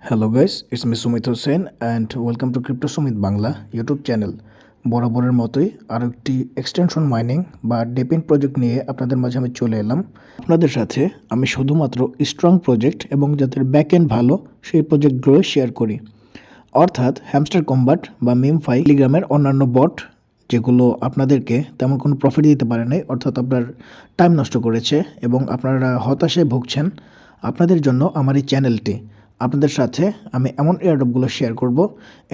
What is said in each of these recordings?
Hello guys, it's me Sumit Hossain and welcome to crypto Sumit Bangla YouTube channel. বরাবরের মতোই আরও একটি এক্সটেনশন মাইনিং বা ডেপিন প্রজেক্ট নিয়ে আপনাদের মাঝে আমি চলে এলাম। আপনাদের সাথে আমি শুধুমাত্র স্ট্রং প্রজেক্ট এবং যাদের ব্যাক এন্ড ভালো সেই প্রজেক্টগুলো শেয়ার করি, অর্থাৎ হ্যামস্টার কম্বাট বা মিমফাই, টেলিগ্রামের অন্যান্য বট যেগুলো আপনাদেরকে তেমন কোনো প্রফিট দিতে পারে নাই, অর্থাৎ আপনার টাইম নষ্ট করেছে এবং আপনারা হতাশায় ভুগছেন। আপনাদের জন্য আমার এই চ্যানেলটি, আপনাদের সাথে আমি এমন এয়ারড্রপগুলো শেয়ার করব,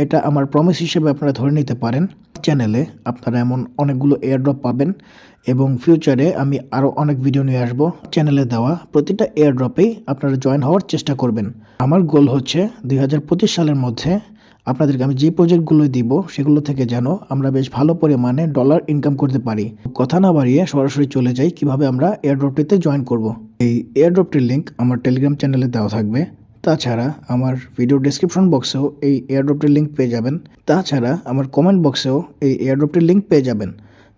এটা আমার প্রমিস হিসেবে আপনারা ধরে নিতে পারেন। চ্যানেলে আপনারা এমন অনেকগুলো এয়ারড্রপ পাবেন এবং ফিউচারে আমি আরও অনেক ভিডিও নিয়ে আসবো। চ্যানেলে দেওয়া প্রতিটা এয়ারড্রপেই আপনারা জয়েন হওয়ার চেষ্টা করবেন। আমার গোল হচ্ছে 2025 সালের মধ্যে আপনাদেরকে আমি যে প্রজেক্টগুলো দিব সেগুলো থেকে যেন আমরা বেশ ভালো পরিমাণে ডলার ইনকাম করতে পারি। কথা না বাড়িয়ে সরাসরি চলে যাই কিভাবে আমরা এয়ারড্রপটিতে জয়েন করব। এই এয়ারড্রপটির লিঙ্ক আমার টেলিগ্রাম চ্যানেলে দেওয়া থাকবে। তাছাড়া আমার ভিডিও ডেসক্রিপশন বক্সেও এই এয়ারড্রপটির লিঙ্ক পেয়ে যাবেন। তাছাড়া আমার কমেন্ট বক্সেও এই এয়ারড্রপটির লিঙ্ক পেয়ে যাবেন।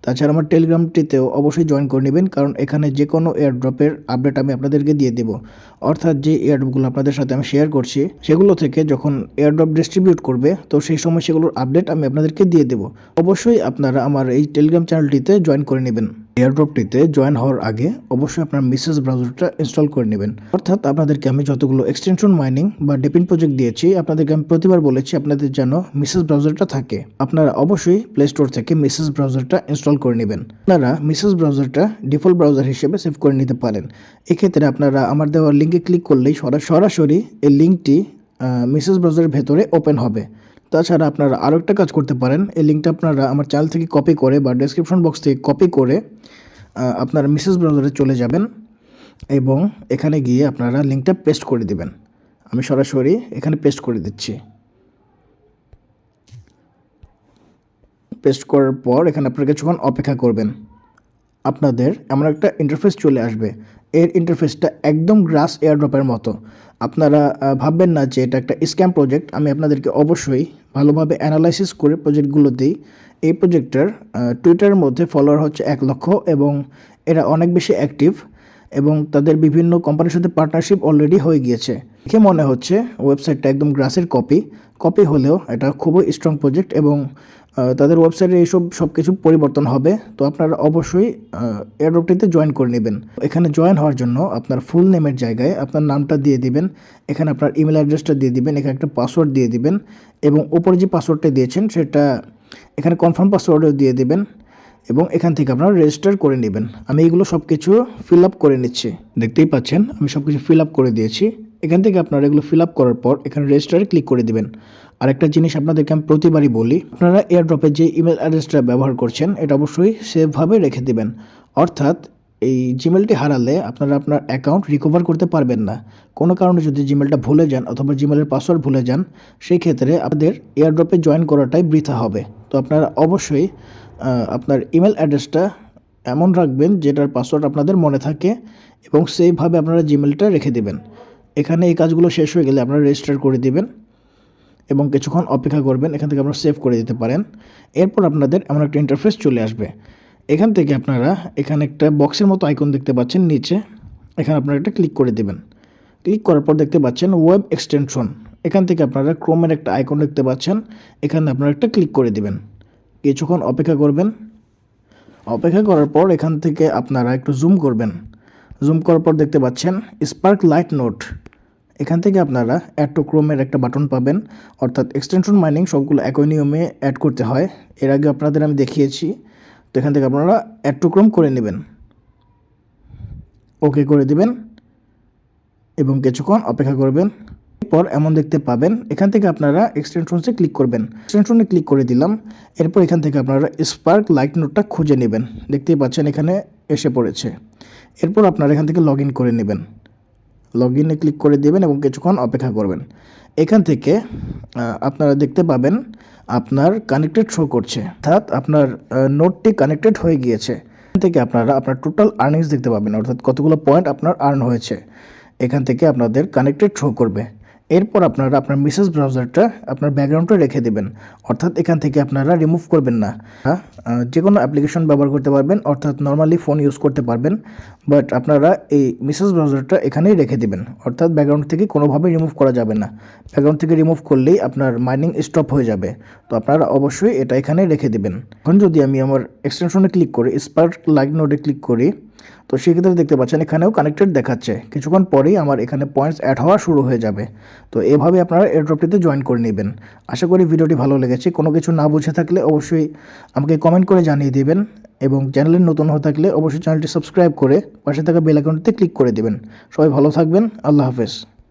তাছাড়া আমার টেলিগ্রামটিতেও অবশ্যই জয়েন করে নেবেন, কারণ এখানে যে কোনো এয়ারড্রপের আপডেট আমি আপনাদেরকে দিয়ে দেব। অর্থাৎ যে এয়ারড্রপগুলো আপনাদের সাথে আমি শেয়ার করছি সেগুলো থেকে যখন এয়ারড্রপ ডিস্ট্রিবিউট করবে তো সেই সময় সেগুলোর আপডেট আমি আপনাদেরকে দিয়ে দেব। অবশ্যই আপনারা আমার এই টেলিগ্রাম চ্যানেলটিতে জয়েন করে নেবেন। এয়ারড্রপটিতে জয়েন হওয়ার আগে অবশ্যই আপনার মিসেস ব্রাউজারটা ইনস্টল করে নেবেন। অর্থাৎ আপনাদেরকে আমি যতগুলো এক্সটেনশন মাইনিং বা ডেপিন প্রজেক্ট দিয়েছি আপনাদেরকে আমি প্রতিবার বলেছি আপনাদের যেন মিসেস ব্রাউজারটা থাকে। আপনারা অবশ্যই প্লে স্টোর থেকে মিসেস ব্রাউজারটা ইনস্টল করে নেবেন। আপনারা মিসেস ব্রাউজারটা ডিফল্ট ব্রাউজার হিসেবে সেভ করে নিতে পারেন। এক্ষেত্রে আপনারা আমার দেওয়া লিঙ্কে ক্লিক করলেই সরাসরি এই লিঙ্কটি মিসেস ব্রাউজারের ভেতরে ওপেন হবে। তাছাড়া আপনারা আরও একটা কাজ করতে পারেন, এই লিঙ্কটা আপনারা আমার চ্যানেল থেকে কপি করে বা ডেসক্রিপশন বক্স থেকে কপি করে আপনারা মিসেস ব্রাউজারে চলে যাবেন এবং এখানে গিয়ে আপনারা লিঙ্কটা পেস্ট করে দিবেন। আমি সরাসরি এখানে পেস্ট করে দিচ্ছি। পেস্ট করার পর এখানে আপনারা কিছুক্ষণ অপেক্ষা করবেন। আপনাদের এমন একটা ইন্টারফেস চলে আসবে। এর ইন্টারফেসটা একদম গ্রাস এয়ারড্রপের মতো। আপনারা ভাববেন না যে এটা একটা স্ক্যাম প্রজেক্ট। আমি আপনাদেরকে অবশ্যই ভালোভাবে অ্যানালাইসিস করে প্রজেক্টগুলো দিই। এই প্রজেক্টটার টুইটারের মধ্যে ফলোয়ার হচ্ছে 1 লক্ষ এবং এরা অনেক বেশি অ্যাক্টিভ এবং তাদের বিভিন্ন কোম্পানির সাথে পার্টনারশিপ অলরেডি হয়ে গিয়েছে। দেখে মনে হচ্ছে ওয়েবসাইটটা একদম গ্রাসের কপি হলেও এটা খুবই স্ট্রং প্রজেক্ট এবং তাদের ওয়েবসাইটে এইসব সব কিছু পরিবর্তন হবে। তো আপনারা অবশ্যই এয়ারড্রপটিতে জয়েন করে নেবেন। এখানে জয়েন হওয়ার জন্য আপনার ফুল নেমের জায়গায় আপনার নামটা দিয়ে দিবেন, এখানে আপনার ইমেল অ্যাড্রেসটা দিয়ে দিবেন, এখানে একটা পাসওয়ার্ড দিয়ে দিবেন এবং ওপরে যে পাসওয়ার্ডটা দিয়েছেন সেটা এখানে কনফার্ম পাসওয়ার্ডও দিয়ে দিবেন এবং এখান থেকে আপনারা রেজিস্টার করে নেবেন। আমি এগুলো সব কিছু ফিল আপ করে নিচ্ছি। দেখতেই পাচ্ছেন আমি সব কিছু ফিল আপ করে দিয়েছি। এখান থেকে আপনারা এগুলো ফিল আপ করার পর এখানে রেজিস্টারে ক্লিক করে দিবেন। আরেকটা জিনিস আপনাদেরকে আমি প্রতিবারই বলি, আপনারা এয়ারড্রপে যে ইমেল অ্যাড্রেসটা ব্যবহার করছেন এটা অবশ্যই সেভভাবে রেখে দিবেন। অর্থাৎ এই জিমেলটি হারালে আপনারা আপনার অ্যাকাউন্ট রিকভার করতে পারবেন না। কোনো কারণে যদি জিমেলটা ভুলে যান অথবা জিমেলের পাসওয়ার্ড ভুলে যান, সেই ক্ষেত্রে আপনাদের এয়ারড্রপে জয়েন করাটাই বৃথা হবে। তো আপনারা অবশ্যই আপনার ইমেল অ্যাড্রেসটা এমন রাখবেন যেটার পাসওয়ার্ড আপনাদের মনে থাকে এবং সেইভাবে আপনারা জিমেলটা রেখে দেবেন। এখানে এই কাজগুলো শেষ হয়ে গেলে আপনারা রেজিস্টার করে দিবেন এবং কিছুক্ষণ অপেক্ষা করবেন। এখান থেকে আপনারা সেভ করে দিতে পারেন। এরপর আপনাদের এমন একটা ইন্টারফেস চলে আসবে। এখান থেকে আপনারা এখানে একটা বক্সের মতো আইকন দেখতে পাচ্ছেন নিচে, এখানে আপনারা একটা ক্লিক করে দেবেন। ক্লিক করার পর দেখতে পাচ্ছেন ওয়েব এক্সটেনশন। এখান থেকে আপনারা ক্রোমের একটা আইকন দেখতে পাচ্ছেন, এখানে আপনারা একটা ক্লিক করে দেবেন। কিছুক্ষণ অপেক্ষা করবেন। অপেক্ষা করার পর এখান থেকে আপনারা একটু জুম করবেন। জুম করার পর দেখতে পাচ্ছেন স্পার্ক লাইট নোট। এখান থেকে আপনারা অ্যাড টু ক্রোমের একটা বাটন পাবেন। অর্থাৎ এক্সটেনশন মাইনিং সবগুলো একই নিয়মে অ্যাড করতে হয়, এর আগে আপনাদের আমি দেখিয়েছি। তো এখান থেকে আপনারা অ্যাড টু ক্রোম করে নেবেন, ওকে করে দিবেন এবং কিছুক্ষণ অপেক্ষা করবেন। এরপর এমন দেখতে পাবেন, এখান থেকে আপনারা এক্সটেনশনসে ক্লিক করবেন। এক্সটেনশনে ক্লিক করে দিলাম। এরপর এখান থেকে আপনারা স্পার্ক লাইট নোটটা খুঁজে নেবেন। দেখতেই পাচ্ছেন এখানে এসে পড়েছে। এরপর আপনারা এখান থেকে লগ ইন করে নেবেন। লগ ইনে ক্লিক করে দেবেন এবং কিছুক্ষণ অপেক্ষা করবেন। এখান থেকে আপনারা দেখতে পাবেন আপনার কানেক্টেড শো করছে, অর্থাৎ আপনার নোটটি কানেক্টেড হয়ে গিয়েছে। এখান থেকে আপনারা আপনার টোটাল আর্নিংস দেখতে পাবেন, অর্থাৎ কতগুলো পয়েন্ট আপনার আর্ন হয়েছে। এখান থেকে আপনাদের কানেক্টেড শো করবে। এরপর আপনারা আপনার মেসেজ ব্রাউজারটা আপনার ব্যাকগ্রাউন্ডে রেখে দেবেন, অর্থাৎ এখান থেকে আপনারা রিমুভ করবেন না। যে কোনো অ্যাপ্লিকেশন ব্যবহার করতে পারবেন, অর্থাৎ নর্মালি ফোন ইউজ করতে পারবেন, বাট আপনারা এই মেসেজ ব্রাউজারটা এখানেই রেখে দেবেন, অর্থাৎ ব্যাকগ্রাউন্ড থেকে কোনোভাবেই রিমুভ করা যাবে না। ব্যাকগ্রাউন্ড থেকে রিমুভ করলেই আপনার মাইনিং স্টপ হয়ে যাবে। তো আপনারা অবশ্যই এটা এখানে রেখে দেবেন। এখন যদি আমি আমার এক্সটেনশনে ক্লিক করি, স্পার্ক লাইট নোডে ক্লিক করি, তো সেক্ষেত্রে দেখতে পাচ্ছেন এখানেও কানেক্টেড দেখাচ্ছে। কিছুক্ষণ পরেই আমার এখানে পয়েন্টস অ্যাড হওয়া শুরু হয়ে যাবে। তো এভাবে আপনারা এয়ারড্রপটিতে জয়েন করে নেবেন। আশা করি ভিডিওটি ভালো লেগেছে। কোনো কিছু না বুঝে থাকলে অবশ্যই আমাকে কমেন্ট করে জানিয়ে দেবেন, এবং চ্যানেলে নতুন হয়ে থাকলে অবশ্যই চ্যানেলটি সাবস্ক্রাইব করে পাশে থাকা বেল আইকনটিতে ক্লিক করে দেবেন। সবাই ভালো থাকবেন। আল্লাহ হাফেজ।